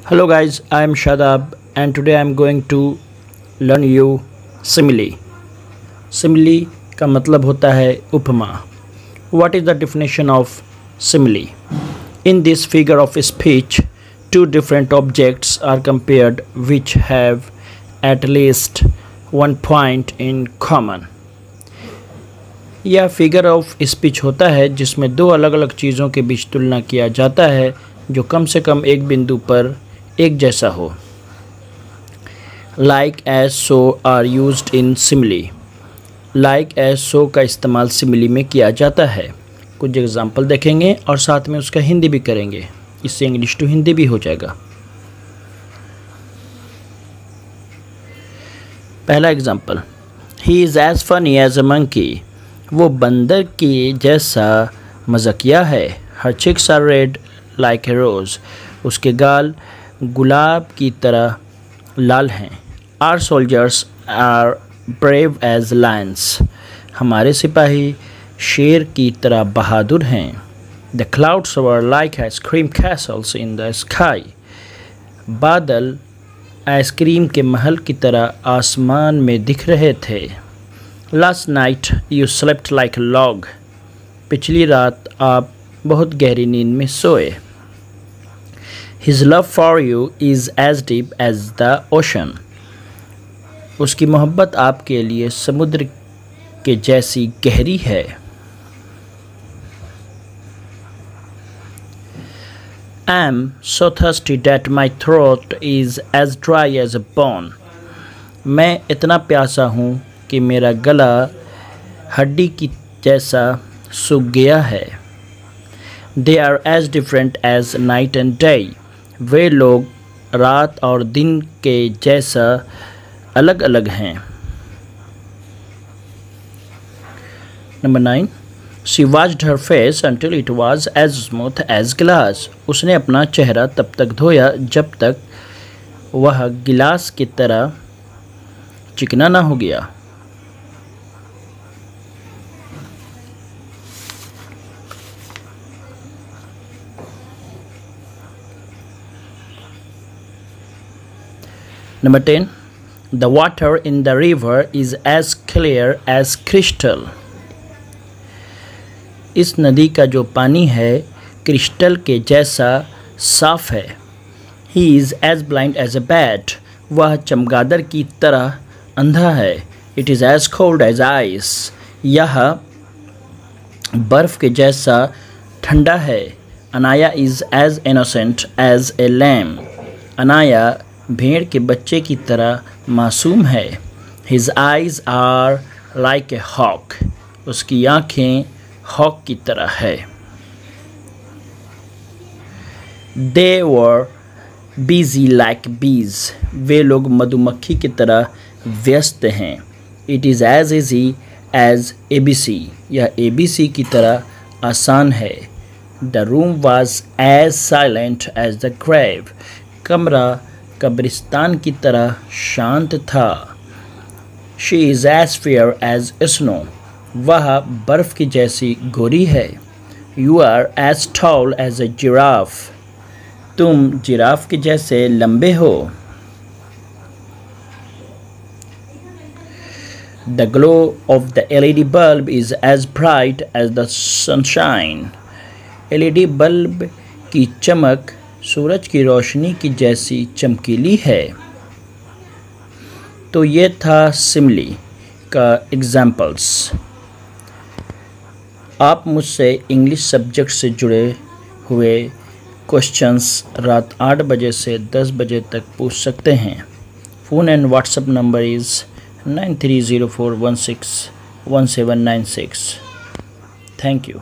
Hello guys, I am Shadab and today I am going to learn you simile. Simile का मतलब होता है उपमा. What is the definition of simile? In this figure of speech, two different objects are compared which have at least one point in common. यह figure of speech होता है जिसमें दो अलग अलग चीज़ों के बीच तुलना किया जाता है जो कम से कम एक बिंदु पर एक जैसा हो. Like as so are used in simile. Like as so का इस्तेमाल सिमिली में किया जाता है. कुछ एग्जाम्पल देखेंगे और साथ में उसका हिंदी भी करेंगे. इससे इंग्लिश टू हिंदी भी हो जाएगा. पहला example, he is as funny as a monkey. वो बंदर के जैसा मज़ाकिया है. Her cheeks are red like a rose. उसके गाल गुलाब की तरह लाल हैं. Our soldiers are brave as lions. हमारे सिपाही शेर की तरह बहादुर हैं. The clouds were like ice cream castles in the sky. बादल आइसक्रीम के महल की तरह आसमान में दिख रहे थे. Last night you slept like a log. पिछली रात आप बहुत गहरी नींद में सोए. His love for you is as deep as the ocean. उसकी मोहब्बत आपके लिए समुद्र के जैसी गहरी है. I am so thirsty that my throat is as dry as a bone. मैं इतना प्यासा हूँ कि मेरा गला हड्डी की जैसा सूख गया है. They are as different as night and day. वे लोग रात और दिन के जैसा अलग अलग हैं. Number 9. She washed her face until it was as smooth as glass. उसने अपना चेहरा तब तक धोया जब तक वह गिलास की तरह चिकना ना हो गया. Number 10. The water in the river is as clear as crystal. इस नदी का जो पानी है क्रिस्टल के जैसा साफ है. He is as blind as a bat. वह चमगादड़ की तरह अंधा है. It is as cold as ice. यह बर्फ के जैसा ठंडा है. Anaya is as innocent as a lamb. Anaya भेड़ के बच्चे की तरह मासूम है. His eyes are like a hawk. उसकी आँखें हॉक की तरह है. They were busy like bees. वे लोग मधुमक्खी की तरह व्यस्त हैं. It is as easy as ABC. यह ABC की तरह आसान है. The room was as silent as the grave. कमरा कब्रिस्तान की तरह शांत था. She is as fair as snow. वह बर्फ की जैसी गोरी है. You are as tall as a giraffe. तुम जिराफ के जैसे लंबे हो. The glow of the LED bulb is as bright as the sunshine. LED bulb की चमक सूरज की रोशनी की जैसी चमकीली है. तो ये था सिमिली का एग्जाम्पल्स. आप मुझसे इंग्लिश सब्जेक्ट से जुड़े हुए क्वेश्चंस रात 8 बजे से 10 बजे तक पूछ सकते हैं. Phone and WhatsApp number is 9304161796. Thank you.